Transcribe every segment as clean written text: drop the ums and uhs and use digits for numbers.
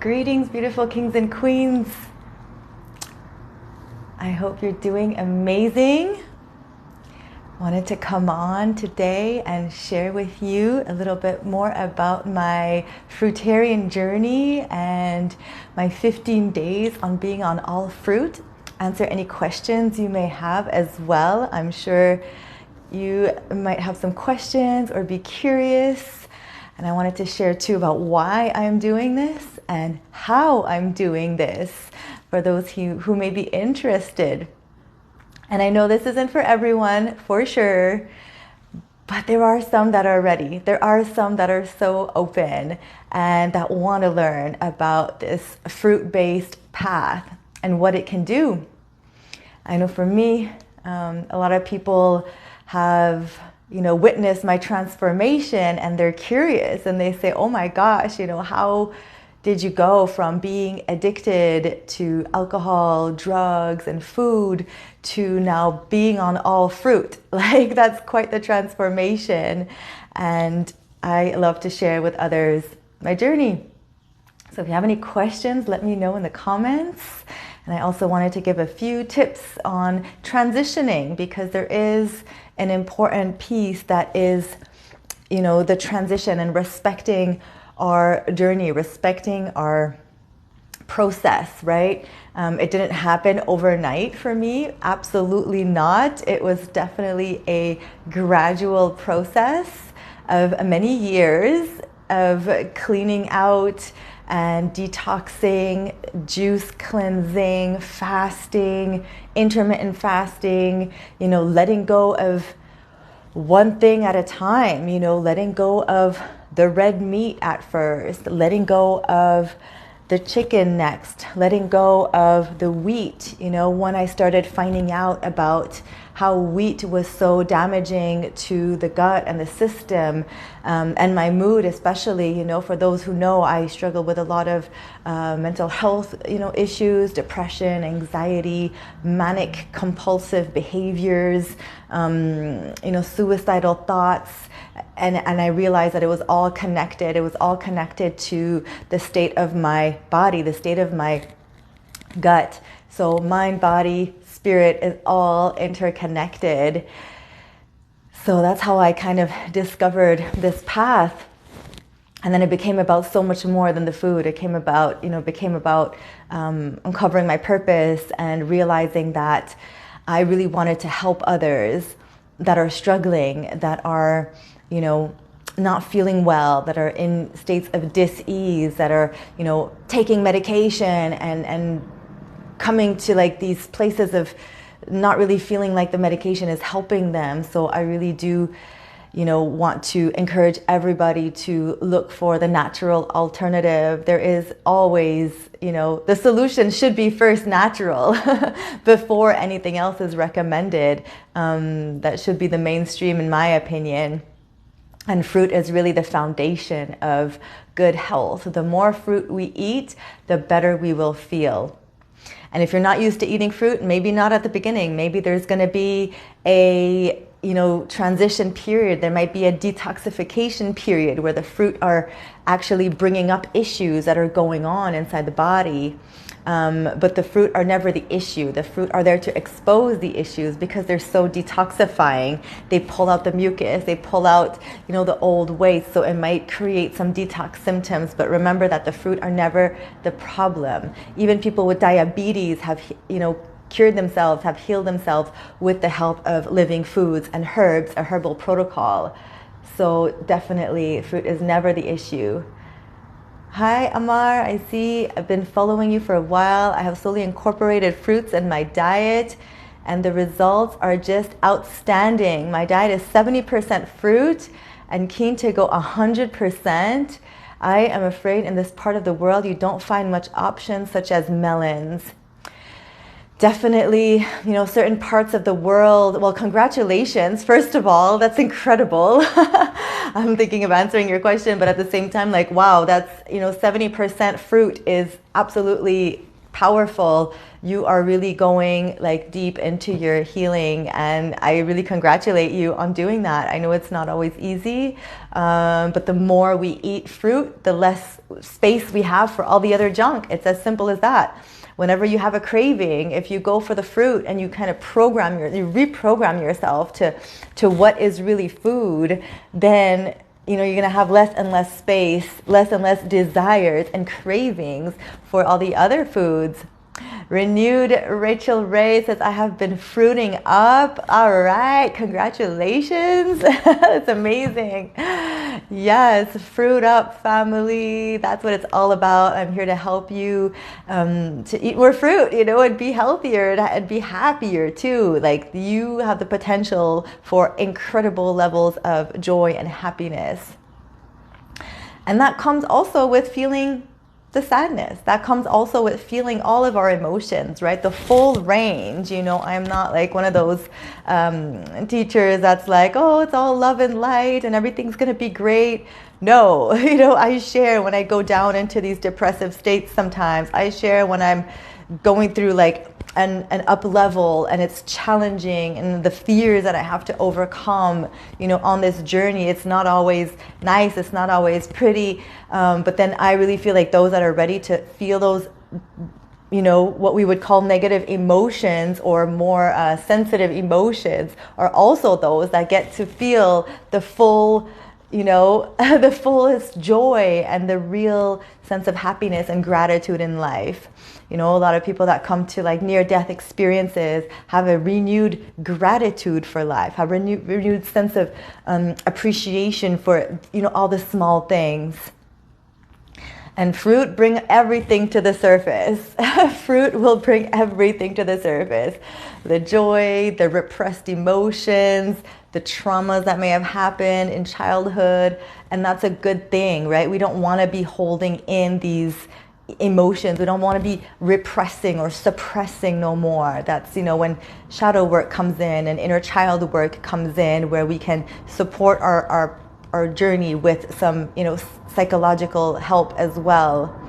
Greetings, beautiful kings and queens. I hope you're doing amazing. Wanted to come on today and share with you a little bit more about my Fruitarian journey and my 15 days on being on all fruit. Answer any questions you may have as well. I'm sure you might have some questions or be curious. And I wanted to share too about why I'm doing this and how I'm doing this for those who may be interested. And I know this isn't for everyone, for sure, but there are some that are ready. There are some that are so open and that want to learn about this fruit-based path and what it can do. I know for me, a lot of people have witness my transformation and they're curious and they say, oh my gosh, how did you go from being addicted to alcohol, drugs, and food to now being on all fruit? Like, that's quite the transformation. And I love to share with others my journey. So if you have any questions, let me know in the comments. And I also wanted to give a few tips on transitioning, because there is an important piece that is, the transition and respecting our journey, respecting our process, right? It didn't happen overnight for me. Absolutely not. It was definitely a gradual process of many years of cleaning out and detoxing, juice cleansing, fasting, intermittent fasting, letting go of one thing at a time, letting go of the red meat at first, letting go of the chicken next, letting go of the wheat. When I started finding out about how wheat was so damaging to the gut and the system, and my mood especially, for those who know, I struggle with a lot of mental health, issues, depression, anxiety, manic compulsive behaviors, suicidal thoughts. And I realized that it was all connected. It was all connected to the state of my body, the state of my gut. So mind, body, spirit is all interconnected. So that's how I kind of discovered this path. And then it became about so much more than the food. It became about uncovering my purpose and realizing that I really wanted to help others that are struggling, that are, not feeling well, that are in states of dis-ease, that are, taking medication and coming to like these places of not really feeling like the medication is helping them. So I really do, want to encourage everybody to look for the natural alternative. There is always, the solution should be first natural before anything else is recommended. That should be the mainstream, in my opinion. And fruit is really the foundation of good health. The more fruit we eat, the better we will feel. And if you're not used to eating fruit, maybe not at the beginning, maybe there's going to be a transition period. There might be a detoxification period where the fruit are actually bringing up issues that are going on inside the body. But the fruit are never the issue. The fruit are there to expose the issues because they're so detoxifying. They pull out the mucus, they pull out, the old waste. So it might create some detox symptoms, but remember that the fruit are never the problem. Even people with diabetes have, cured themselves, have healed themselves with the help of living foods and herbs, a herbal protocol. So definitely fruit is never the issue. Hi, Amar. I see I've been following you for a while. I have slowly incorporated fruits in my diet, and the results are just outstanding. My diet is 70% fruit and keen to go 100%. I am afraid in this part of the world you don't find much options such as melons. Definitely, certain parts of the world. Well, congratulations, first of all, that's incredible. I'm thinking of answering your question, but at the same time, wow, that's, 70% fruit is absolutely powerful. You are really going like deep into your healing, and I really congratulate you on doing that. I know it's not always easy, but the more we eat fruit, the less space we have for all the other junk. It's as simple as that. Whenever you have a craving, if you go for the fruit and you kind of you reprogram yourself to what is really food, then you're going to have less and less space, less and less desires and cravings for all the other foods. Renewed Rachel Ray says, I have been fruiting up. All right, congratulations. That's amazing. Yes, fruit up, family. That's what it's all about. I'm here to help you to eat more fruit, and be healthier and be happier too. Like, you have the potential for incredible levels of joy and happiness. And that comes also with feeling the sadness. That comes also with feeling all of our emotions, right? The full range. I'm not like one of those teachers that's like, oh, it's all love and light and everything's going to be great. No, I share when I go down into these depressive states sometimes. I share when I'm going through like an up level and it's challenging, and the fears that I have to overcome, on this journey. It's not always nice, it's not always pretty, but then I really feel like those that are ready to feel those, what we would call negative emotions or more sensitive emotions, are also those that get to feel the full, the fullest joy and the real sense of happiness and gratitude in life. A lot of people that come to like near-death experiences have a renewed gratitude for life, have a renewed sense of appreciation for, all the small things. And fruit bring everything to the surface. Fruit will bring everything to the surface. The joy, the repressed emotions, the traumas that may have happened in childhood. And that's a good thing, right? We don't want to be holding in these emotions. We don't want to be repressing or suppressing no more. That's, when shadow work comes in and inner child work comes in, where we can support our journey with some, psychological help as well.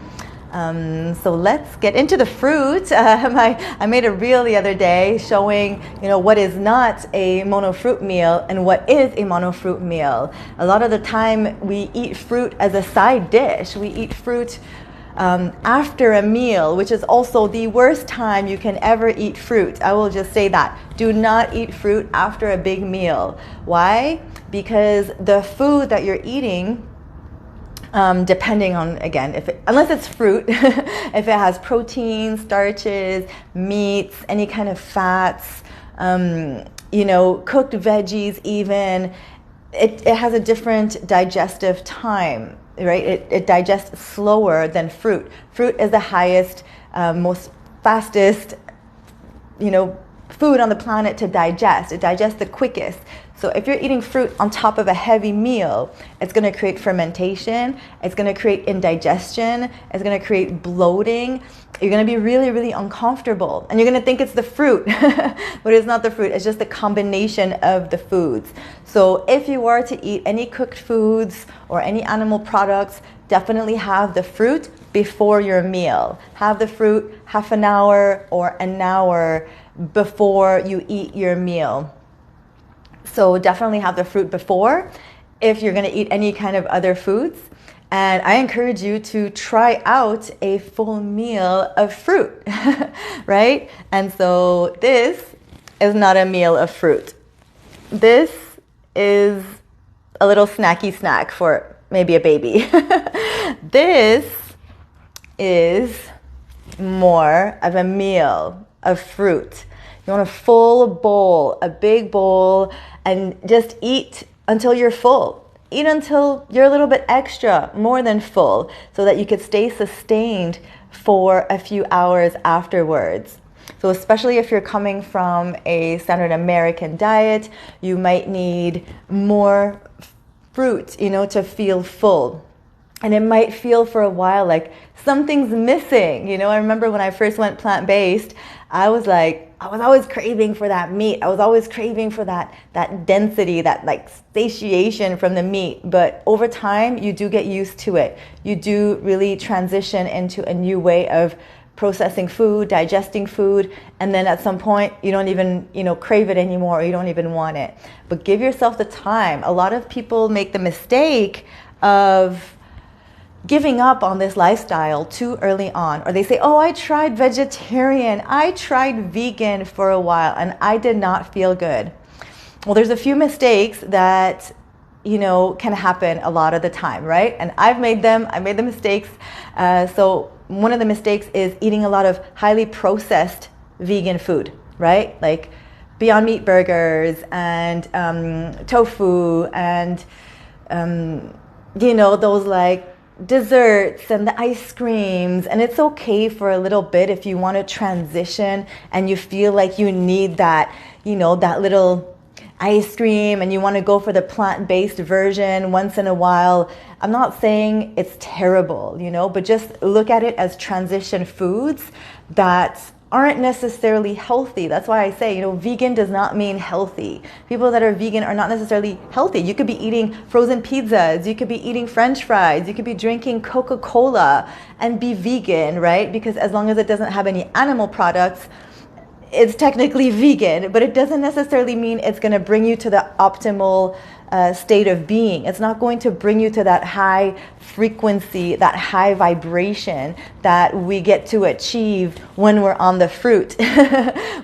So let's get into the fruit. I made a reel the other day showing, what is not a mono fruit meal and what is a mono fruit meal. A lot of the time we eat fruit as a side dish. We eat fruit after a meal, which is also the worst time you can ever eat fruit. I will just say that. Do not eat fruit after a big meal. Why? Because the food that you're eating, depending on, again, unless it's fruit, if it has protein, starches, meats, any kind of fats, cooked veggies even, it has a different digestive time. Right? It digests slower than fruit. Fruit is the highest, most fastest, food on the planet to digest. It digests the quickest. So if you're eating fruit on top of a heavy meal, it's going to create fermentation. It's going to create indigestion. It's going to create bloating. You're going to be really, really uncomfortable. And you're going to think it's the fruit, but it's not the fruit. It's just the combination of the foods. So if you are to eat any cooked foods or any animal products, definitely have the fruit before your meal. Have the fruit half an hour or an hour before you eat your meal. So definitely have the fruit before if you're going to eat any kind of other foods. And I encourage you to try out a full meal of fruit, right? And so this is not a meal of fruit. This is a little snacky snack for maybe a baby. This is more of a meal of fruit. You want a full bowl, a big bowl, and just eat until you're full. Eat until you're a little bit extra, more than full, so that you could stay sustained for a few hours afterwards. So especially if you're coming from a standard American diet, you might need more fruit, to feel full. And it might feel for a while like something's missing. I remember when I first went plant-based, I was always craving for that meat. I was always craving for that density, that like satiation from the meat. But over time, you do get used to it. You do really transition into a new way of processing food, digesting food, and then at some point you don't even, crave it anymore, or you don't even want it. But give yourself the time. A lot of people make the mistake of giving up on this lifestyle too early on, or they say, oh, I tried vegetarian, I tried vegan for a while, and I did not feel good. Well, there's a few mistakes that can happen a lot of the time, right? And I've made them. I made the mistakes. So one of the mistakes is eating a lot of highly processed vegan food, right? Like Beyond Meat burgers and tofu and those like desserts and the ice creams. And it's okay for a little bit if you want to transition and you feel like you need that, that little ice cream and you want to go for the plant-based version once in a while. I'm not saying it's terrible, but just look at it as transition foods that aren't necessarily healthy. That's why I say, vegan does not mean healthy. People that are vegan are not necessarily healthy. You could be eating frozen pizzas, you could be eating French fries, you could be drinking Coca-Cola and be vegan, right? Because as long as it doesn't have any animal products, it's technically vegan, but it doesn't necessarily mean it's going to bring you to the optimal state of being. It's not going to bring you to that high frequency, that high vibration that we get to achieve when we're on the fruit.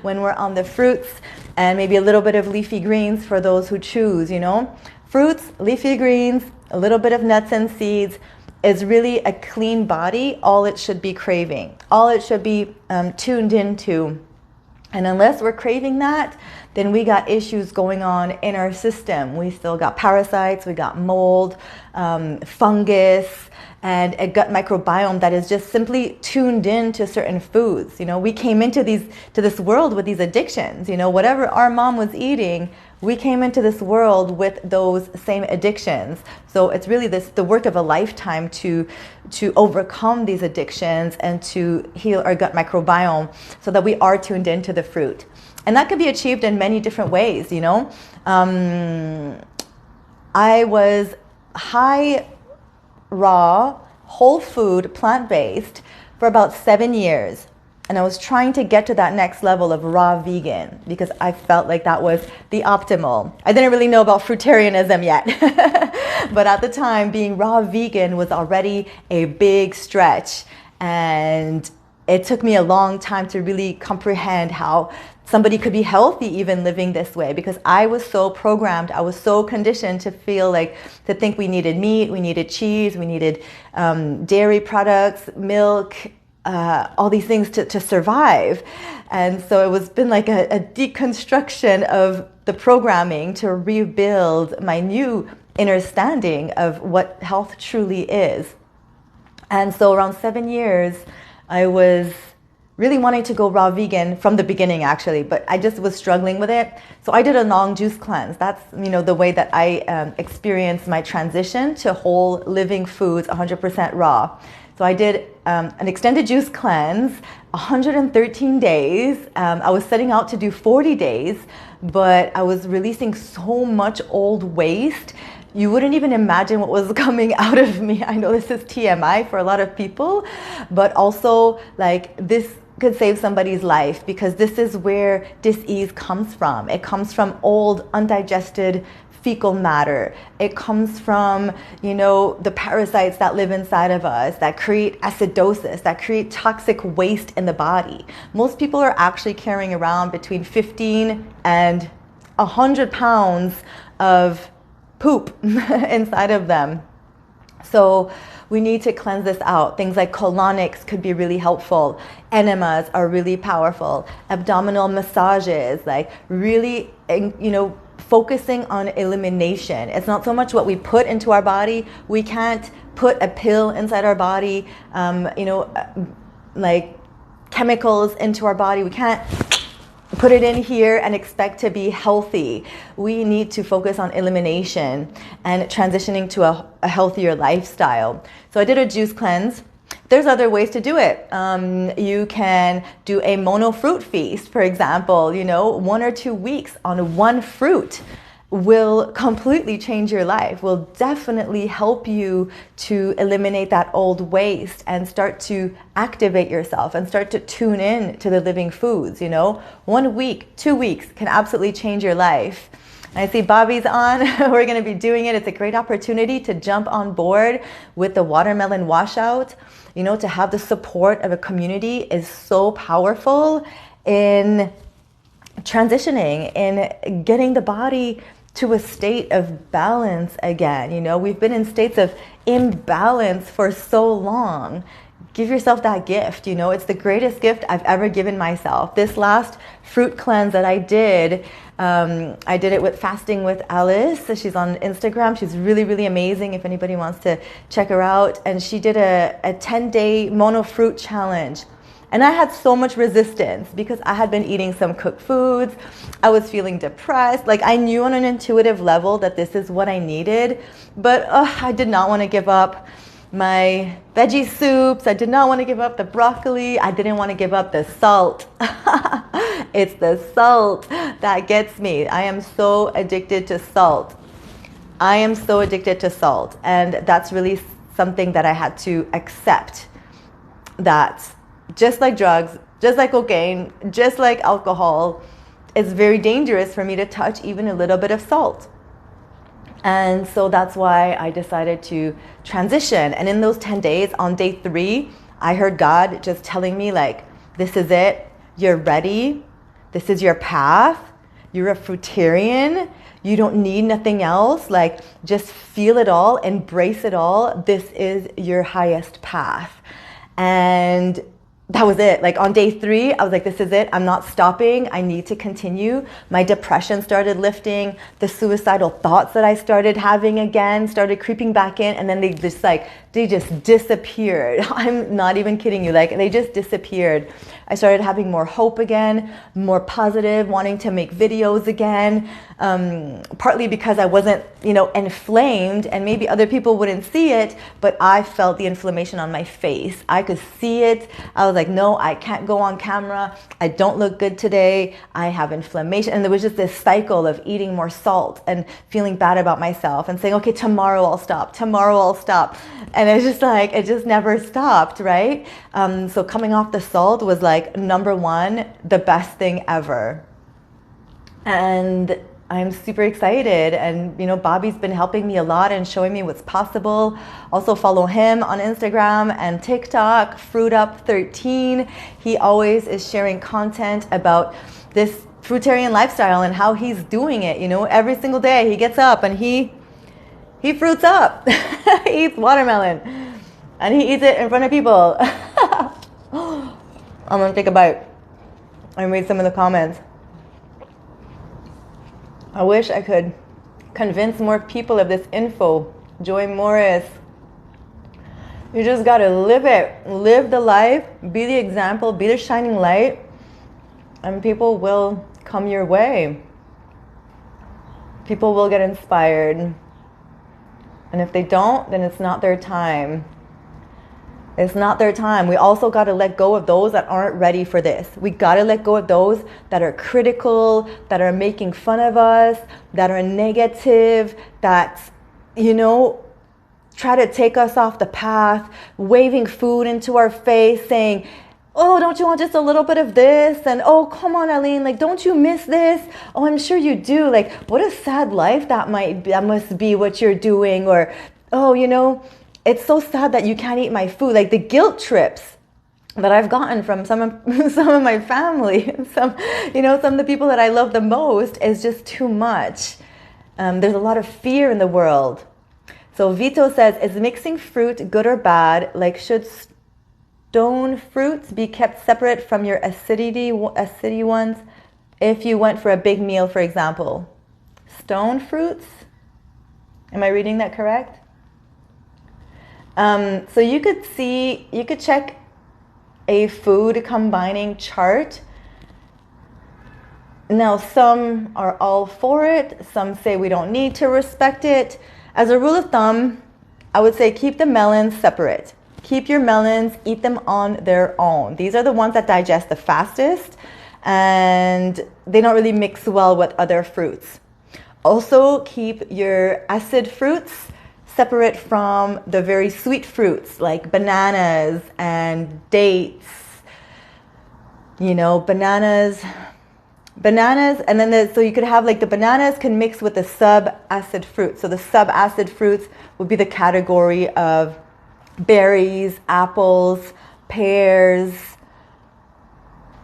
When we're on the fruits, and maybe a little bit of leafy greens for those who choose, Fruits, leafy greens, a little bit of nuts and seeds is really a clean body, all it should be craving, all it should be tuned into. And unless we're craving that, then we got issues going on in our system. We still got parasites, we got mold, fungus, and a gut microbiome that is just simply tuned in to certain foods. We came into this world with these addictions. Whatever our mom was eating, we came into this world with those same addictions. So it's really the work of a lifetime to overcome these addictions and to heal our gut microbiome so that we are tuned into the fruit. And that could be achieved in many different ways, I was high raw, whole food, plant-based for about 7 years. And I was trying to get to that next level of raw vegan because I felt like that was the optimal. I didn't really know about fruitarianism yet. But at the time, being raw vegan was already a big stretch. And it took me a long time to really comprehend how somebody could be healthy even living this way, because I was so programmed, I was so conditioned to think we needed meat, we needed cheese, we needed dairy products, milk, all these things to survive. And so it's been like a deconstruction of the programming to rebuild my new understanding of what health truly is. And so around 7 years, I was really wanting to go raw vegan from the beginning, actually, but I just was struggling with it. So I did a long juice cleanse. That's, the way that I experienced my transition to whole living foods, 100% raw. So I did an extended juice cleanse, 113 days. I was setting out to do 40 days, but I was releasing so much old waste. You wouldn't even imagine what was coming out of me. I know this is TMI for a lot of people, but also this could save somebody's life, because this is where dis-ease comes from. It comes from old, undigested fecal matter. It comes from, the parasites that live inside of us that create acidosis, that create toxic waste in the body. Most people are actually carrying around between 15 and 100 pounds of poop inside of them. So we need to cleanse this out. Things like colonics could be really helpful. Enemas are really powerful. Abdominal massages, really, focusing on elimination. It's not so much what we put into our body. We can't put a pill inside our body, chemicals into our body. We can't put it in here and expect to be healthy. We need to focus on elimination and transitioning to a healthier lifestyle. So I did a juice cleanse. There's other ways to do it. You can do a mono fruit feast, for example, 1 or 2 weeks on one fruit. will completely change your life, will definitely help you to eliminate that old waste and start to activate yourself and start to tune in to the living foods. 1 week, 2 weeks can absolutely change your life. And I see Bobby's on. We're going to be doing it. It's a great opportunity to jump on board with the watermelon washout. To have the support of a community is so powerful in transitioning, in getting the body to a state of balance again. We've been in states of imbalance for so long. Give yourself that gift. It's the greatest gift I've ever given myself. This last fruit cleanse that I did it with Fasting with Alice. She's on Instagram. She's really, really amazing if anybody wants to check her out. And she did a 10-day mono fruit challenge. And I had so much resistance because I had been eating some cooked foods. I was feeling depressed. I knew on an intuitive level that this is what I needed. But I did not want to give up my veggie soups. I did not want to give up the broccoli. I didn't want to give up the salt. It's the salt that gets me. I am so addicted to salt. And that's really something that I had to accept, that just like drugs, just like cocaine, just like alcohol, it's very dangerous for me to touch even a little bit of salt. And so that's why I decided to transition. And in those 10 days, on day 3, I heard God just telling me, this is it. You're ready. This is your path. You're a fruitarian. You don't need nothing else. Just feel it all, embrace it all. This is your highest path. And that was it. On day 3, I was like, this is it. I'm not stopping. I need to continue. My depression started lifting. The suicidal thoughts that I started having again started creeping back in. And then they just disappeared. I'm not even kidding you. They just disappeared. I started having more hope again, more positive, wanting to make videos again. Partly because I wasn't, inflamed, and maybe other people wouldn't see it, but I felt the inflammation on my face. I could see it. I was like, no, I can't go on camera. I don't look good today. I have inflammation. And there was just this cycle of eating more salt and feeling bad about myself and saying, okay, tomorrow I'll stop. And it's just it just never stopped, right? So coming off the salt was number 1, the best thing ever. And I'm super excited. And, Bobby's been helping me a lot and showing me what's possible. Also follow him on Instagram and TikTok, FruitUp13. He always is sharing content about this fruitarian lifestyle and how he's doing it. Every single day he gets up and he fruits up. He eats watermelon and he eats it in front of people. I'm going to take a bite and read some of the comments. I wish I could convince more people of this info. Joy Morris. You just got to live it. Live the life. Be the example. Be the shining light. And people will come your way. People will get inspired. And if they don't, then it's not their time. It's not their time. We also got to let go of those that aren't ready for this. We got to let go of those that are critical, that are making fun of us, that are negative, that, try to take us off the path, waving food into our face, saying, oh, don't you want just a little bit of this? And, oh, come on, Aline, don't you miss this? Oh, I'm sure you do. What a sad life that must be what you're doing. Or, oh, it's so sad that you can't eat my food. The guilt trips that I've gotten from some of my family, some of the people that I love the most is just too much. There's a lot of fear in the world. So Vito says, is mixing fruit good or bad? Should stone fruits be kept separate from your acidity ones if you went for a big meal, for example? Stone fruits? Am I reading that correct? So you could check a food combining chart. Now, some are all for it. Some say we don't need to respect it. As a rule of thumb, I would say keep the melons separate. Keep your melons, eat them on their own. These are the ones that digest the fastest, and they don't really mix well with other fruits. Also keep your acid fruits separate from the very sweet fruits like bananas and dates. Bananas, and then so you could have like the bananas can mix with the sub-acid fruits. So the sub-acid fruits would be the category of berries, apples, pears,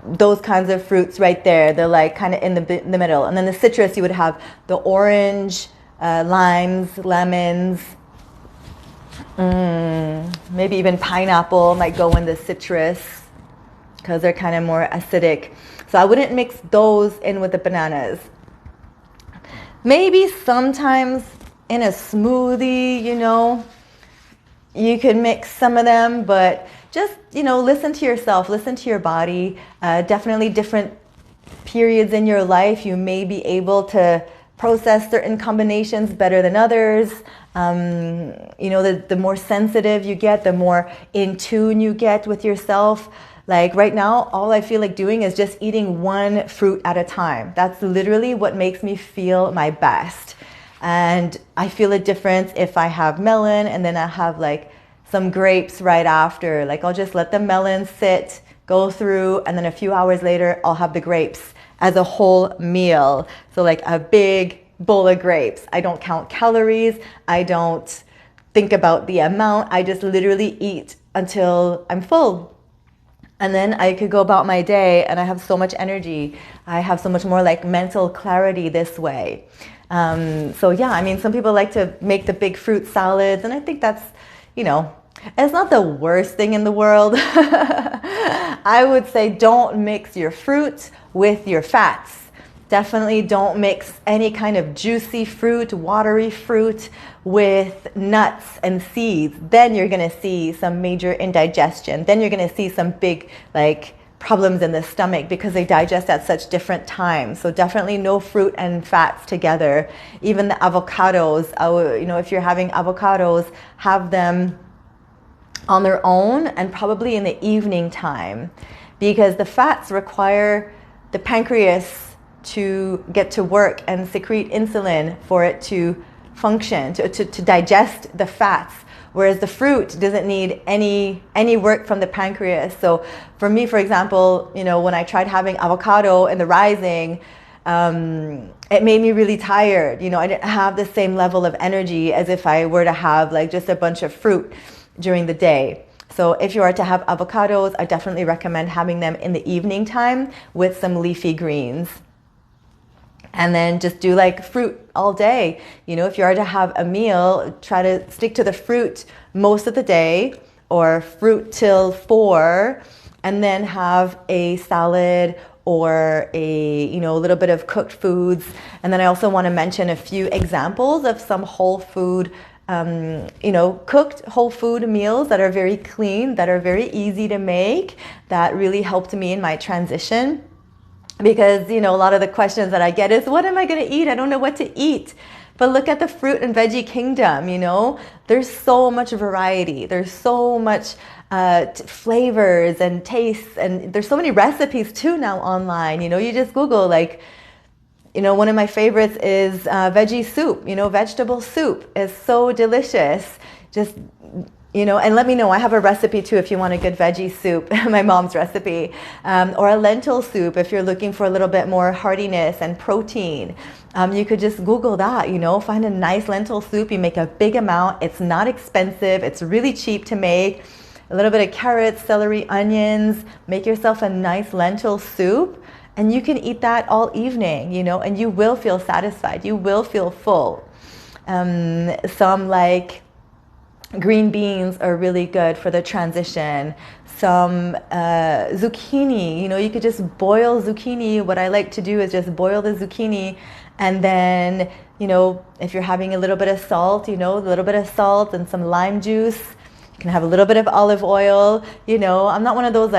those kinds of fruits right there. They're like kind of in the middle. And then the citrus, you would have the orange, limes, lemons, maybe even pineapple might go in the citrus because they're kind of more acidic. So I wouldn't mix those in with the bananas. Maybe sometimes in a smoothie, you could mix some of them, but just, listen to yourself, listen to your body. Definitely different periods in your life, you may be able to process certain combinations better than others. The more sensitive you get, the more in tune you get with yourself. Like right now, all I feel like doing is just eating one fruit at a time. That's literally what makes me feel my best. And I feel a difference if I have melon and then I have like some grapes right after. Like I'll just let the melon sit, go through, and then a few hours later, I'll have the grapes as a whole meal. So like a big bowl of grapes. I don't count calories. I don't think about the amount. I just literally eat until I'm full. And then I could go about my day and I have so much energy. I have so much more like mental clarity this way. Some people like to make the big fruit salads, and I think that's, it's not the worst thing in the world. I would say don't mix your fruit with your fats. Definitely don't mix any kind of juicy fruit, watery fruit with nuts and seeds. Then you're going to see some major indigestion. Then you're going to see some big problems in the stomach because they digest at such different times. So definitely no fruit and fats together. Even the avocados, if you're having avocados, have them on their own and probably in the evening time, because the fats require the pancreas to get to work and secrete insulin for it to function, to digest the fats, whereas the fruit doesn't need any work from the pancreas. So for me, for example, when I tried having avocado in the rising, it made me really tired. I didn't have the same level of energy as if I were to have like just a bunch of fruit during the day. So if you are to have avocados, I definitely recommend having them in the evening time with some leafy greens. And then just do like fruit all day. If you are to have a meal, try to stick to the fruit most of the day, or fruit till 4, and then have a salad or a little bit of cooked foods. And then I also want to mention a few examples of some whole food, cooked whole food meals that are very clean, that are very easy to make, that really helped me in my transition. Because, a lot of the questions that I get is, what am I going to eat? I don't know what to eat. But look at the fruit and veggie kingdom, There's so much variety. There's so much flavors and tastes. And there's so many recipes, too, now online. You just Google, one of my favorites is veggie soup. Vegetable soup is so delicious. Just and let me know. I have a recipe too if you want a good veggie soup, my mom's recipe, or a lentil soup if you're looking for a little bit more heartiness and protein. You could just Google that, find a nice lentil soup. You make a big amount. It's not expensive. It's really cheap to make. A little bit of carrots, celery, onions. Make yourself a nice lentil soup, and you can eat that all evening, and you will feel satisfied. You will feel full. Some green beans are really good for the transition. Some zucchini, you could just boil zucchini. What I like to do is just boil the zucchini, and then, if you're having a little bit of salt, a little bit of salt and some lime juice. You can have a little bit of olive oil. I'm not one of those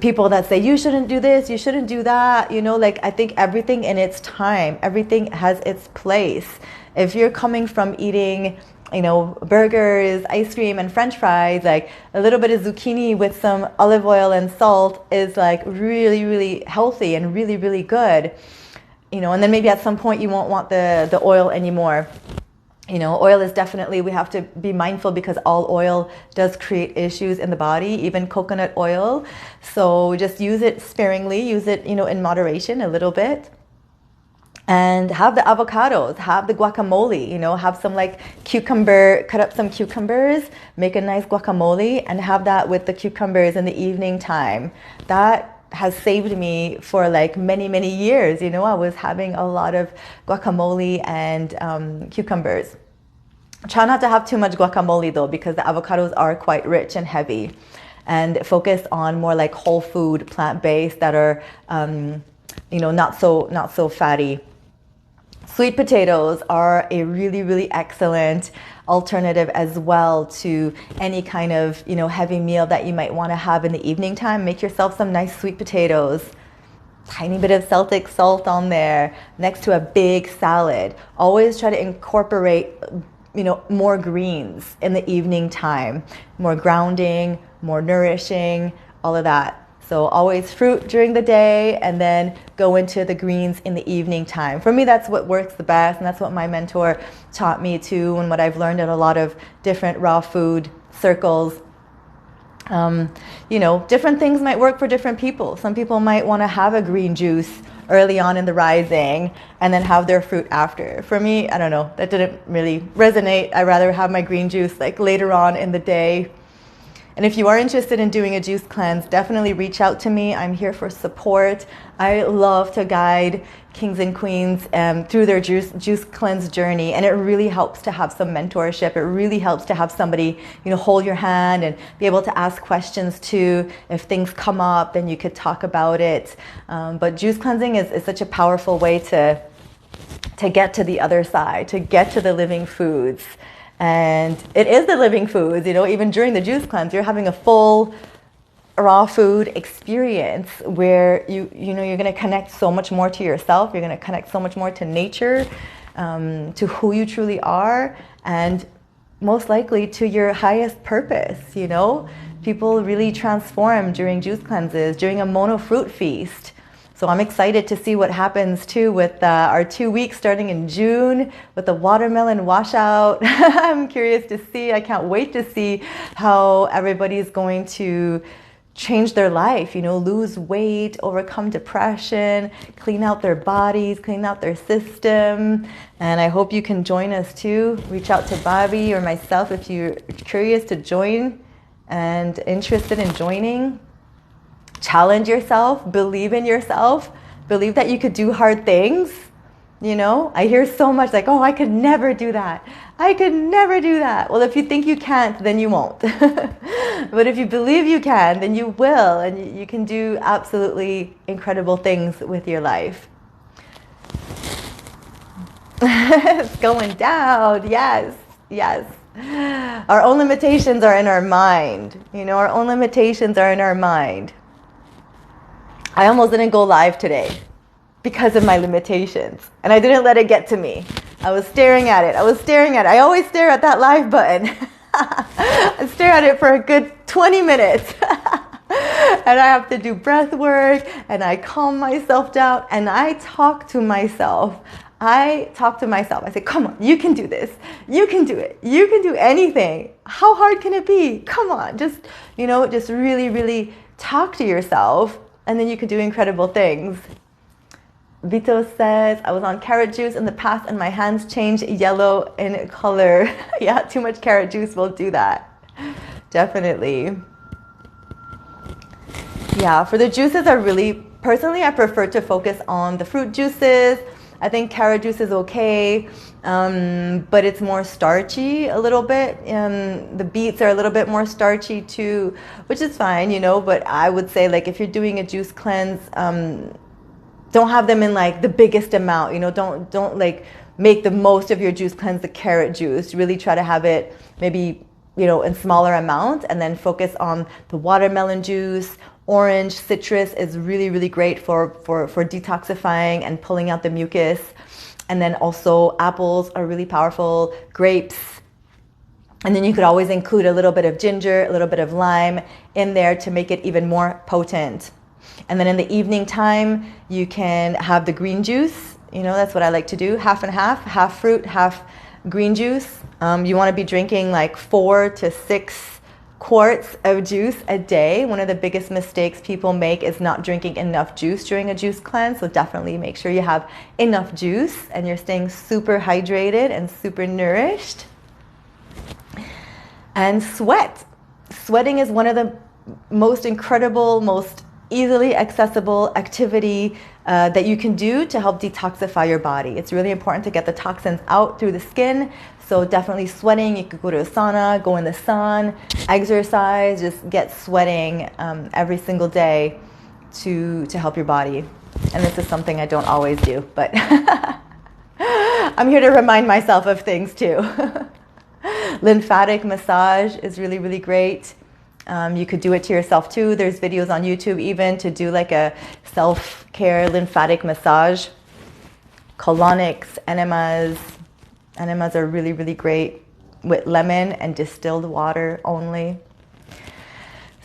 people that say you shouldn't do this, you shouldn't do that. I think everything in its time, everything has its place. If you're coming from eating burgers, ice cream, and French fries, a little bit of zucchini with some olive oil and salt is really, really healthy and really, really good. and then maybe at some point you won't want the oil anymore. Oil is definitely, we have to be mindful because all oil does create issues in the body, even coconut oil. So just use it sparingly, use it, in moderation a little bit. And have the avocados, have the guacamole, have some like cucumber, cut up some cucumbers, make a nice guacamole and have that with the cucumbers in the evening time. That has saved me for like many, many years. I was having a lot of guacamole and cucumbers. Try not to have too much guacamole though, because the avocados are quite rich and heavy, and focus on more like whole food, plant-based that are, not so fatty. Sweet potatoes are a really, really excellent alternative as well to any kind of, heavy meal that you might want to have in the evening time. Make yourself some nice sweet potatoes, tiny bit of Celtic salt on there next to a big salad. Always try to incorporate, more greens in the evening time, more grounding, more nourishing, all of that. So always fruit during the day and then go into the greens in the evening time. For me, that's what works the best, and that's what my mentor taught me too, and what I've learned at a lot of different raw food circles. Different things might work for different people. Some people might want to have a green juice early on in the rising and then have their fruit after. For me, I don't know, that didn't really resonate. I'd rather have my green juice like later on in the day. And if you are interested in doing a juice cleanse, definitely reach out to me. I'm here for support. I love to guide kings and queens through their juice cleanse journey. And it really helps to have some mentorship. It really helps to have somebody, hold your hand and be able to ask questions too. If things come up, then you could talk about it. But juice cleansing is such a powerful way to get to the other side, to get to the living foods. And it is the living foods, even during the juice cleanse, you're having a full raw food experience where you're going to connect so much more to yourself. You're going to connect so much more to nature, to who you truly are, and most likely to your highest purpose. People really transform during juice cleanses, during a mono fruit feast. So I'm excited to see what happens too with our 2 weeks starting in June with the watermelon washout. I'm curious to see, I can't wait to see how everybody's going to change their life, lose weight, overcome depression, clean out their bodies, clean out their system. And I hope you can join us too. Reach out to Bobby or myself if you're curious to join and interested in joining. Challenge yourself, believe in yourself, believe that you could do hard things. I hear so much like, oh, I could never do that. I could never do that. Well, if you think you can't, then you won't. But if you believe you can, then you will, and you can do absolutely incredible things with your life. It's going down. Yes. Our own limitations are in our mind. Our own limitations are in our mind. I almost didn't go live today because of my limitations, and I didn't let it get to me. I was staring at it. I always stare at that live button. I stare at it for a good 20 minutes. And I have to do breath work, and I calm myself down, and I talk to myself. I say, come on, you can do this. You can do it. You can do anything. How hard can it be? Come on. Just really, really talk to yourself. And then you could do incredible things. Vito says, I was on carrot juice in the past and my hands changed yellow in color. Yeah, too much carrot juice will do that. Definitely. Yeah, for the juices, personally, I prefer to focus on the fruit juices. I think carrot juice is okay, but it's more starchy a little bit. The beets are a little bit more starchy too, which is fine, but I would say like if you're doing a juice cleanse, don't have them in like the biggest amount, don't like make the most of your juice cleanse the carrot juice. Really try to have it maybe, in smaller amounts, and then focus on the watermelon juice. Orange, citrus is really, really great for detoxifying and pulling out the mucus. And then also apples are really powerful, grapes. And then you could always include a little bit of ginger, a little bit of lime in there to make it even more potent. And then in the evening time, you can have the green juice, You know, that's what I like to do. Half and half fruit, half green juice. You want to be drinking like 4 to 6 quarts of juice a day. One of the biggest mistakes people make is not drinking enough juice during a juice cleanse. So definitely make sure you have enough juice and you're staying super hydrated and super nourished. And sweat. Sweating is one of the most incredible, most easily accessible activity that you can do to help detoxify your body. It's really important to get the toxins out through the skin. So definitely sweating. You could go to a sauna, go in the sun, exercise, just get sweating every single day to help your body. And this is something I don't always do, but I'm here to remind myself of things too. Lymphatic massage is really, really great. You could do it to yourself too. There's videos on YouTube even to do like a self-care lymphatic massage. Colonics, enemas. Enemas are really, really great with lemon and distilled water only.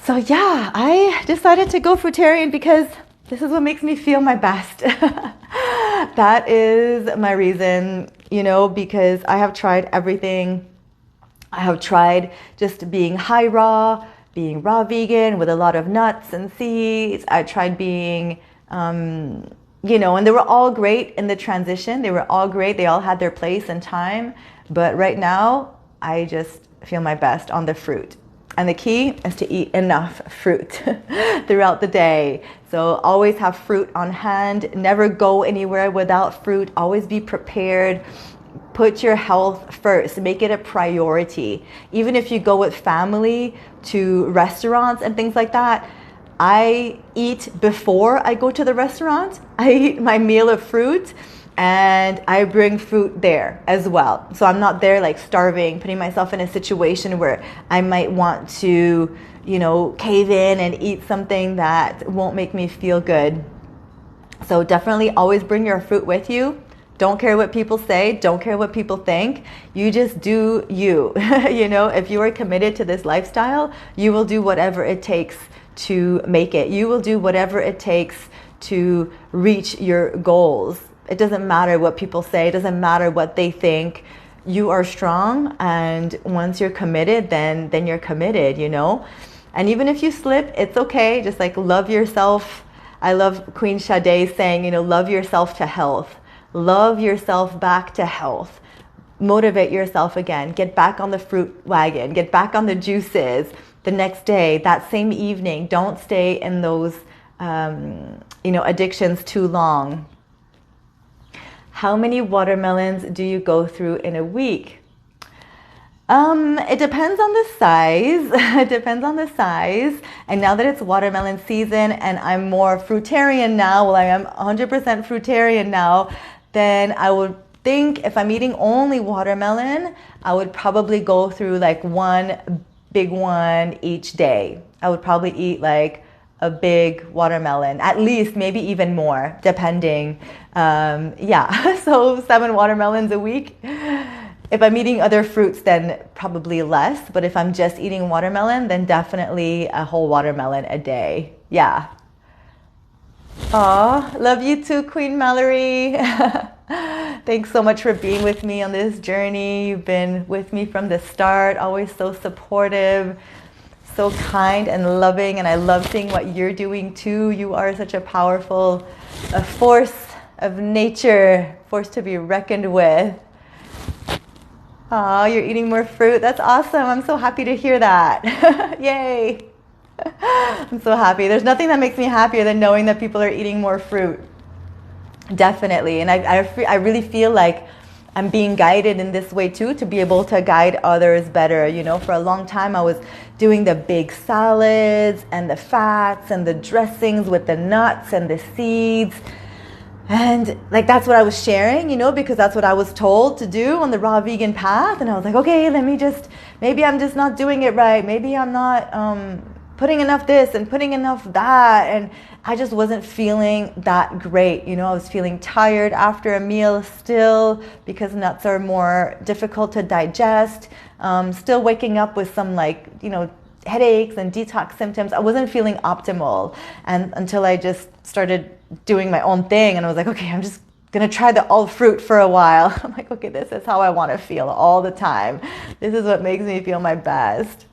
So yeah, I decided to go fruitarian because this is what makes me feel my best. That is my reason, you know, because I have tried everything. I have tried just being high raw, being raw vegan with a lot of nuts and seeds. I tried being, you know, and they were all great in the transition. They were all great. They all had their place and time. But right now, I just feel my best on the fruit. And the key is to eat enough fruit throughout the day. So always have fruit on hand. Never go anywhere without fruit. Always be prepared. Put your health first. Make it a priority. Even if you go with family to restaurants and things like that, I eat before I go to the restaurant. I eat my meal of fruit and I bring fruit there as well. So I'm not there like starving, putting myself in a situation where I might want to, you know, cave in and eat something that won't make me feel good. So definitely always bring your fruit with you. Don't care what people say. Don't care what people think. You just do you. You know, if you are committed to this lifestyle, you will do whatever it takes to make it. You will do whatever it takes to reach your goals. It doesn't matter what people say. It doesn't matter what they think. You are strong. And once you're committed, then you're committed, you know. And even if you slip, it's okay. Just like love yourself. I love Queen Sade's saying, you know, love yourself to health. Love yourself back to health. Motivate yourself again. Get back on the fruit wagon. Get back on the juices the next day, that same evening. Don't stay in those, you know, addictions too long. How many watermelons do you go through in a week? It depends on the size. It depends on the size. And now that it's watermelon season and I'm more fruitarian now, well, I am 100% fruitarian now, then I would think if I'm eating only watermelon, I would probably go through like one big one each day. I would probably eat like a big watermelon, at least, maybe even more, depending. Yeah, so 7 watermelons a week. If I'm eating other fruits, then probably less. But if I'm just eating watermelon, then definitely a whole watermelon a day. Yeah. Aw, love you too, Queen Mallory. Thanks so much for being with me on this journey. You've been with me from the start, always so supportive, so kind and loving. And I love seeing what you're doing too. You are such a powerful force of nature, force to be reckoned with. Oh, you're eating more fruit. That's awesome. I'm so happy to hear that. Yay. I'm so happy. There's nothing that makes me happier than knowing that people are eating more fruit. Definitely. And I really feel like I'm being guided in this way too, to be able to guide others better. You know, for a long time I was doing the big salads and the fats and the dressings with the nuts and the seeds. And like, that's what I was sharing, you know, because that's what I was told to do on the raw vegan path. And I was like, okay, maybe I'm just not doing it right. Maybe I'm not putting enough this and putting enough that. And I just wasn't feeling that great. You know, I was feeling tired after a meal still, because nuts are more difficult to digest. Still waking up with some, like, you know, headaches and detox symptoms. I wasn't feeling optimal. And until I just started doing my own thing, and I was like, okay, I'm just gonna try the all fruit for a while. I'm like, okay, this is how I want to feel all the time. This is what makes me feel my best.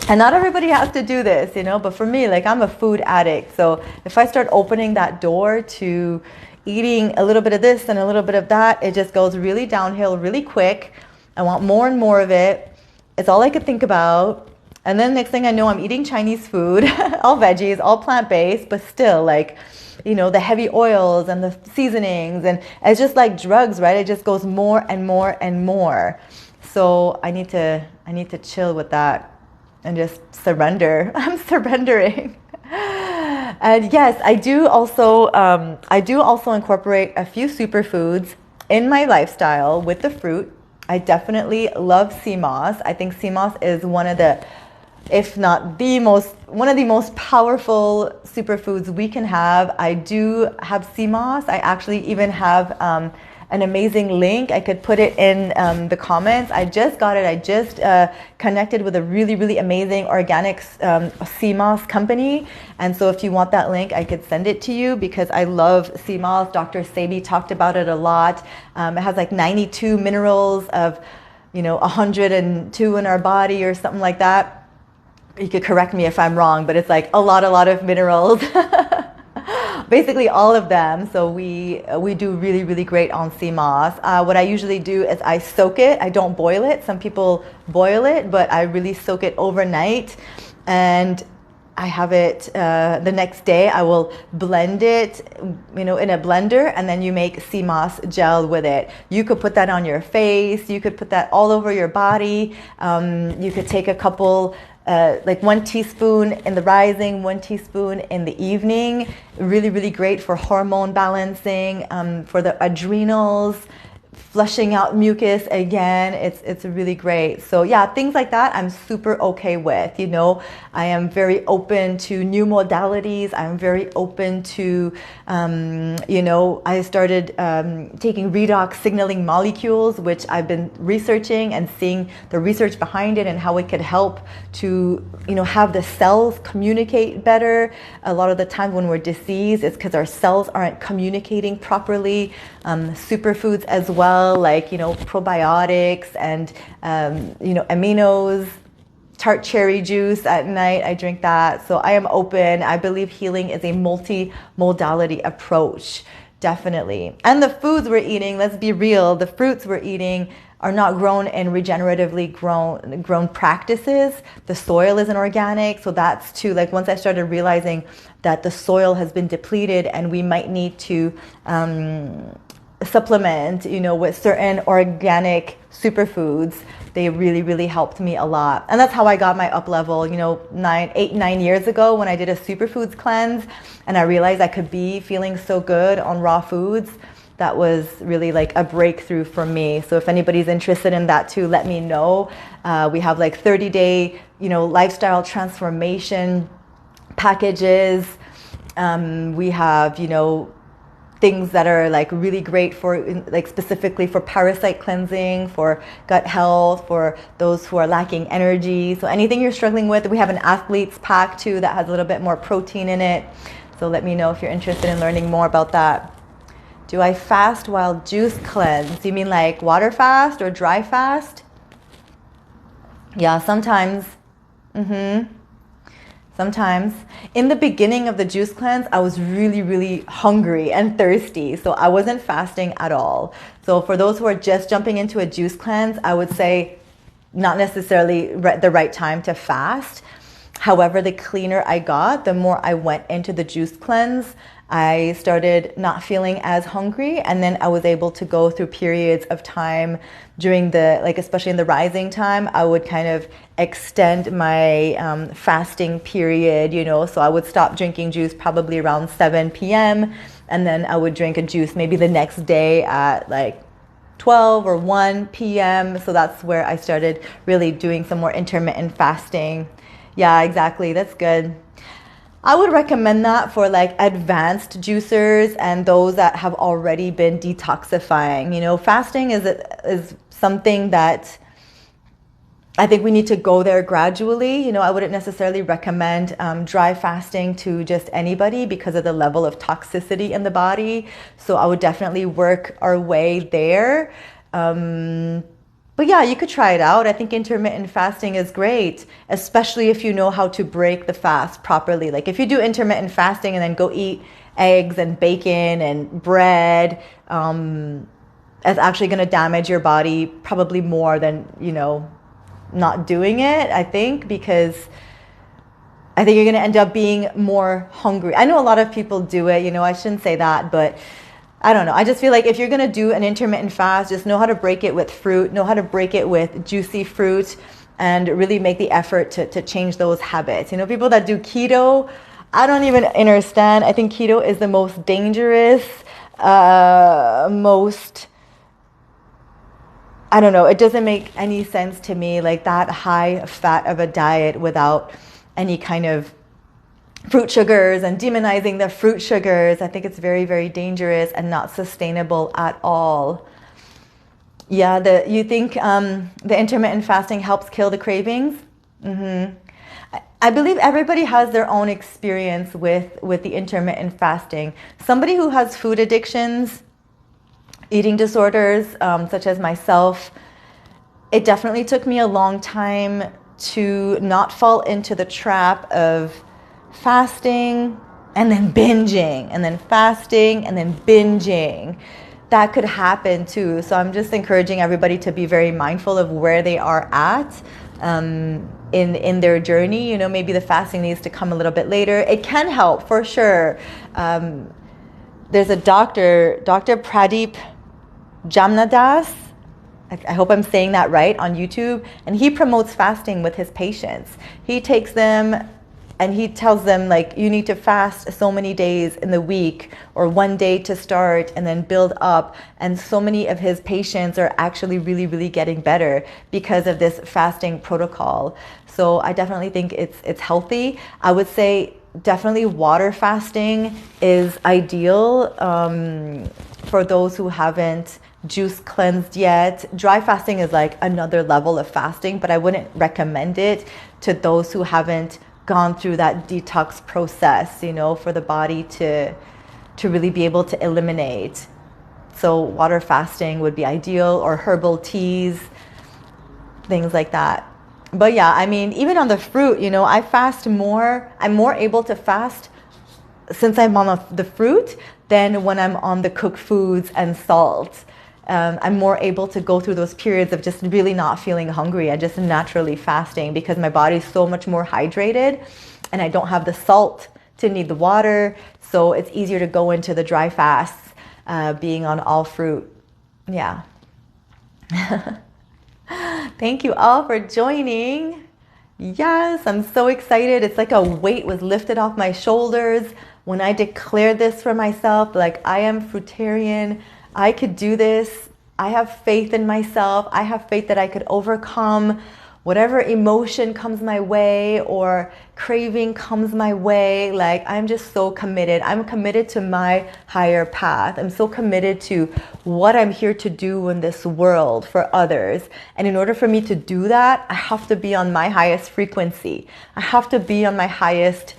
And not everybody has to do this, you know, but for me, like, I'm a food addict. So if I start opening that door to eating a little bit of this and a little bit of that, it just goes really downhill really quick. I want more and more of it. It's all I could think about. And then next thing I know, I'm eating Chinese food, all veggies, all plant-based, but still, like, you know, the heavy oils and the seasonings, and it's just like drugs, right? It just goes more and more and more. So I need to chill with that and just surrender. I'm surrendering. And yes, I do also incorporate a few superfoods in my lifestyle with the fruit. I definitely love sea moss. I think sea moss is one of the most powerful superfoods we can have. I do have sea moss. I actually even have an amazing link. I could put it in the comments. I just got it. I just connected with a really, really amazing organic sea moss company. And so if you want that link, I could send it to you because I love sea moss. Dr. Sebi talked about it a lot. It has like 92 minerals of, 102 in our body or something like that. You could correct me if I'm wrong, but it's like a lot of minerals. Basically all of them. So we do really, really great on sea moss. What I usually do is I soak it. I don't boil it. Some people boil it, but I really soak it overnight. And I have it the next day. I will blend it, in a blender, and then you make sea moss gel with it. You could put that on your face. You could put that all over your body. You could take a couple, like 1 teaspoon in the rising, 1 teaspoon in the evening. Really, really great for hormone balancing, for the adrenals, flushing out mucus again. It's really great. So yeah, things like that I'm super okay with. I am very open to new modalities. I'm very open to, I started taking redox signaling molecules, which I've been researching and seeing the research behind it and how it could help to, have the cells communicate better. A lot of the time when we're diseased, it's because our cells aren't communicating properly. Superfoods as well, like, probiotics and, aminos. Tart cherry juice at night, I drink that. So I am open. I believe healing is a multi-modality approach, definitely. And the foods we're eating, let's be real, the fruits we're eating are not grown in regeneratively grown practices. The soil isn't organic. So that's too, like, once I started realizing that the soil has been depleted and we might need to supplement, with certain organic superfoods, they really, really helped me a lot. And that's how I got my up level, 9 years ago when I did a superfoods cleanse and I realized I could be feeling so good on raw foods. That was really like a breakthrough for me. So if anybody's interested in that too, let me know. We have like 30-day, lifestyle transformation packages. We have, things that are like really great for, like, specifically for parasite cleansing, for gut health, for those who are lacking energy. So anything you're struggling with, we have an athlete's pack too that has a little bit more protein in it. So let me know if you're interested in learning more about that. Do I fast while juice cleanse? You mean like water fast or dry fast? Yeah, sometimes. Sometimes. In the beginning of the juice cleanse, I was really, really hungry and thirsty. So I wasn't fasting at all. So for those who are just jumping into a juice cleanse, I would say not necessarily the right time to fast. However, the cleaner I got, the more I went into the juice cleanse, I started not feeling as hungry, and then I was able to go through periods of time during the, like, especially in the rising time, I would kind of extend my fasting period, so I would stop drinking juice probably around 7 p.m. and then I would drink a juice maybe the next day at like 12 or 1 p.m. So that's where I started really doing some more intermittent fasting. Yeah, exactly. That's good. I would recommend that for like advanced juicers and those that have already been detoxifying. Fasting is something that I think we need to go there gradually. You know, I wouldn't necessarily recommend dry fasting to just anybody because of the level of toxicity in the body. So I would definitely work our way there. But yeah, you could try it out. I think intermittent fasting is great, especially if you know how to break the fast properly. Like if you do intermittent fasting and then go eat eggs and bacon and bread, it's actually going to damage your body probably more than, you know, not doing it, I think, because I think you're going to end up being more hungry. I know a lot of people do it, you know, I shouldn't say that, but I don't know. I just feel like if you're going to do an intermittent fast, just know how to break it with fruit, know how to break it with juicy fruit, and really make the effort to change those habits. You know, people that do keto, I don't even understand. I think keto is the most dangerous, I don't know, it doesn't make any sense to me, like that high fat of a diet without any kind of fruit sugars and demonizing the fruit sugars. I think it's very, very dangerous and not sustainable at all. Yeah, you think the intermittent fasting helps kill the cravings? I believe everybody has their own experience with the intermittent fasting. Somebody who has food addictions, eating disorders, such as myself, it definitely took me a long time to not fall into the trap of fasting and then binging, and then fasting and then binging. That could happen too. So I'm just encouraging everybody to be very mindful of where they are at in their journey. You know, maybe the fasting needs to come a little bit later. It can help for sure. There's a Dr. Pradeep Jamnadas, I hope I'm saying that right, on YouTube, and he promotes fasting with his patients. He takes them and he tells them, like, you need to fast so many days in the week or one day to start and then build up. And so many of his patients are actually really, really getting better because of this fasting protocol. So I definitely think it's healthy. I would say definitely water fasting is ideal for those who haven't juice cleansed yet. Dry fasting is like another level of fasting, but I wouldn't recommend it to those who haven't gone through that detox process, you know, for the body to really be able to eliminate. So water fasting would be ideal, or herbal teas, things like that. But yeah, I mean, even on the fruit, you know, I fast more. I'm more able to fast since I'm on the fruit than when I'm on the cooked foods and salt. I'm more able to go through those periods of just really not feeling hungry and just naturally fasting because my body's so much more hydrated and I don't have the salt to need the water. So it's easier to go into the dry fasts being on all fruit. Yeah. Thank you all for joining. Yes, I'm so excited. It's like a weight was lifted off my shoulders when I declared this for myself, like, I am fruitarian. I could do this. I have faith in myself. I have faith that I could overcome whatever emotion comes my way or craving comes my way. Like, I'm just so committed. I'm committed to my higher path. I'm so committed to what I'm here to do in this world for others. And in order for me to do that, I have to be on my highest frequency. I have to be on my highest,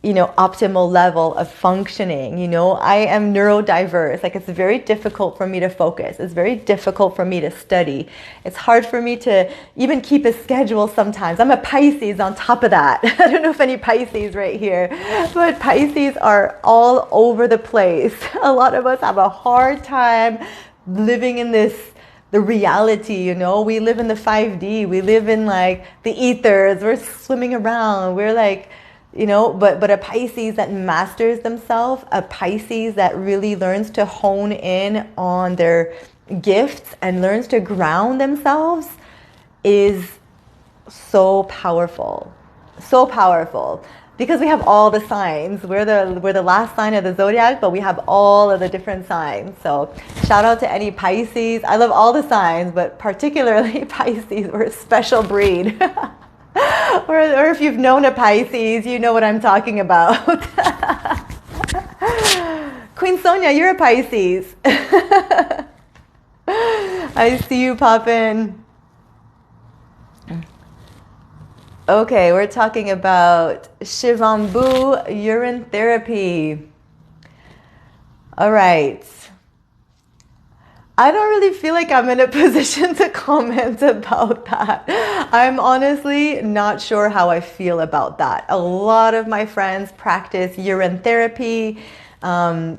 you know, optimal level of functioning. You know, I am neurodiverse. Like, it's very difficult for me to focus. It's very difficult for me to study. It's hard for me to even keep a schedule sometimes. I'm a Pisces on top of that. I don't know if any Pisces right here, but Pisces are all over the place. A lot of us have a hard time living in the reality, you know. We live in the 5D. We live in like the ethers. We're swimming around. We're like, you know, but a Pisces that masters themselves, a Pisces that really learns to hone in on their gifts and learns to ground themselves is so powerful. So powerful. Because we have all the signs. We're the last sign of the zodiac, but we have all of the different signs. So shout out to any Pisces. I love all the signs, but particularly Pisces. We're a special breed. Or if you've known a Pisces, you know what I'm talking about. Queen Sonia, you're a Pisces. I see you pop in. Okay, we're talking about Shivambu urine therapy. All right. I don't really feel like I'm in a position to comment about that. I'm honestly not sure how I feel about that. A lot of my friends practice urine therapy. Do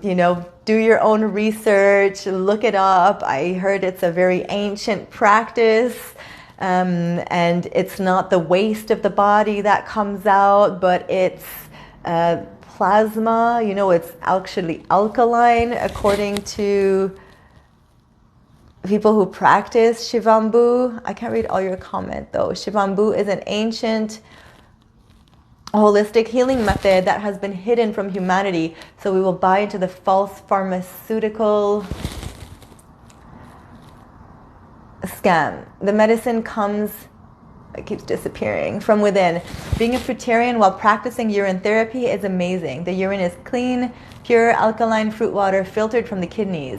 your own research, look it up. I heard it's a very ancient practice. And it's not the waste of the body that comes out, but it's plasma. It's actually alkaline, according to people who practice Shivambu. I can't read all your comment though. Shivambu is an ancient holistic healing method that has been hidden from humanity. So we will buy into the false pharmaceutical scam. The medicine comes, it keeps disappearing, from within. Being a fruitarian while practicing urine therapy is amazing. The urine is clean, pure, alkaline fruit water filtered from the kidneys.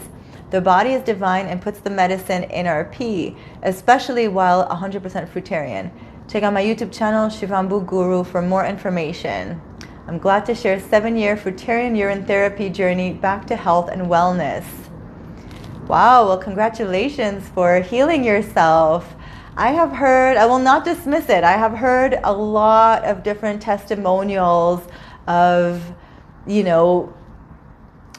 The body is divine and puts the medicine in our pee, especially while 100% fruitarian. Check out my YouTube channel, Shivambu Guru, for more information. I'm glad to share a 7-year fruitarian urine therapy journey back to health and wellness. Wow, well, congratulations for healing yourself. I have heard, I will not dismiss it, I have heard a lot of different testimonials of,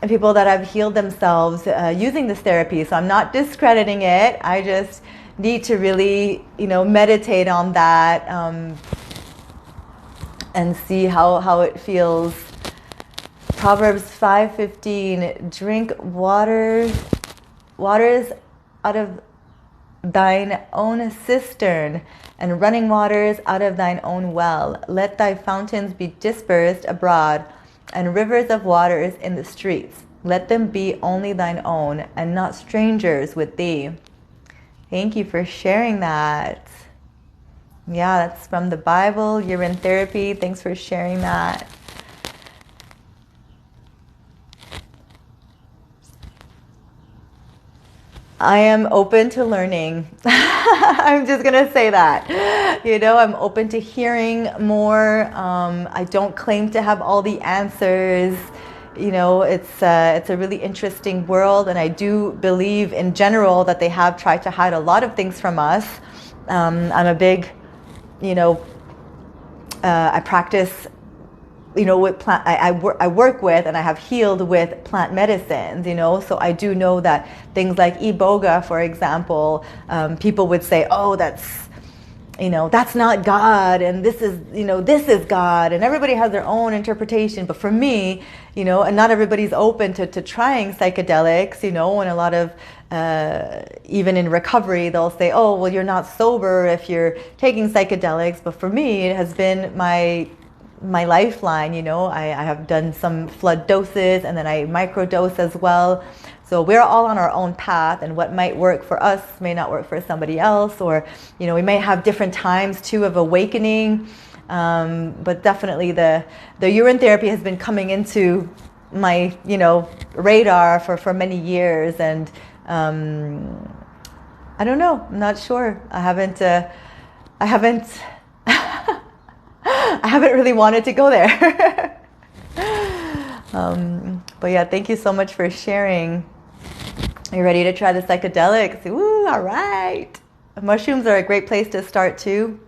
people that have healed themselves using this therapy. So I'm not discrediting it. I just need to really, meditate on that and see how it feels. Proverbs 5:15, drink waters out of thine own cistern, and running waters out of thine own well. Let thy fountains be dispersed abroad, and rivers of waters in the streets. Let them be only thine own, and not strangers with thee. Thank you for sharing that. Yeah, that's from the Bible, urine therapy. Thanks for sharing that. I am open to learning. I'm just going to say that. I'm open to hearing more. I don't claim to have all the answers. It's a really interesting world, and I do believe in general that they have tried to hide a lot of things from us. I'm a big, I practice, with plant. I work with and I have healed with plant medicines. So I do know that things like iboga, for example, people would say, oh, that's not God, and this is God, and everybody has their own interpretation. But for me, and not everybody's open to trying psychedelics, and a lot of, even in recovery, they'll say, oh, well, you're not sober if you're taking psychedelics. But for me, it has been my lifeline. I have done some flood doses, and then I microdose as well. So we're all on our own path, and what might work for us may not work for somebody else, or we may have different times too of awakening. But definitely the urine therapy has been coming into my radar for many years, and I don't know, I'm not sure. I haven't I haven't really wanted to go there. But yeah, thank you so much for sharing. Are you ready to try the psychedelics? Ooh, all right. Mushrooms are a great place to start too.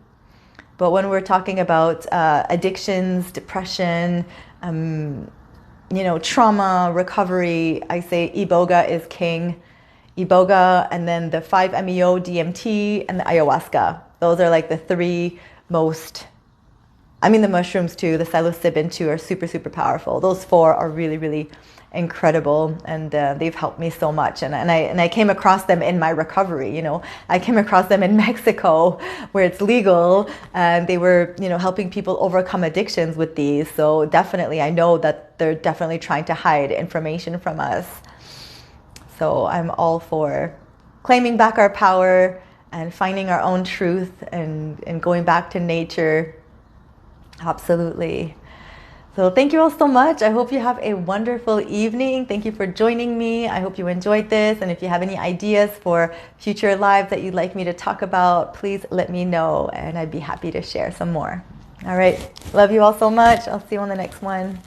But when we're talking about addictions, depression, trauma, recovery, I say iboga is king. Iboga, and then the 5-MeO, DMT, and the ayahuasca. Those are like the three most, the mushrooms too, the psilocybin too, are super, super powerful. Those four are really, really incredible, and they've helped me so much. And I came across them in my recovery. I came across them in Mexico, where it's legal, and they were helping people overcome addictions with these. So definitely, I know that they're definitely trying to hide information from us. So I'm all for claiming back our power and finding our own truth and going back to nature. Absolutely. So thank you all so much. I hope you have a wonderful evening. Thank you for joining me. I hope you enjoyed this. And if you have any ideas for future lives that you'd like me to talk about, please let me know and I'd be happy to share some more. All right. Love you all so much. I'll see you on the next one.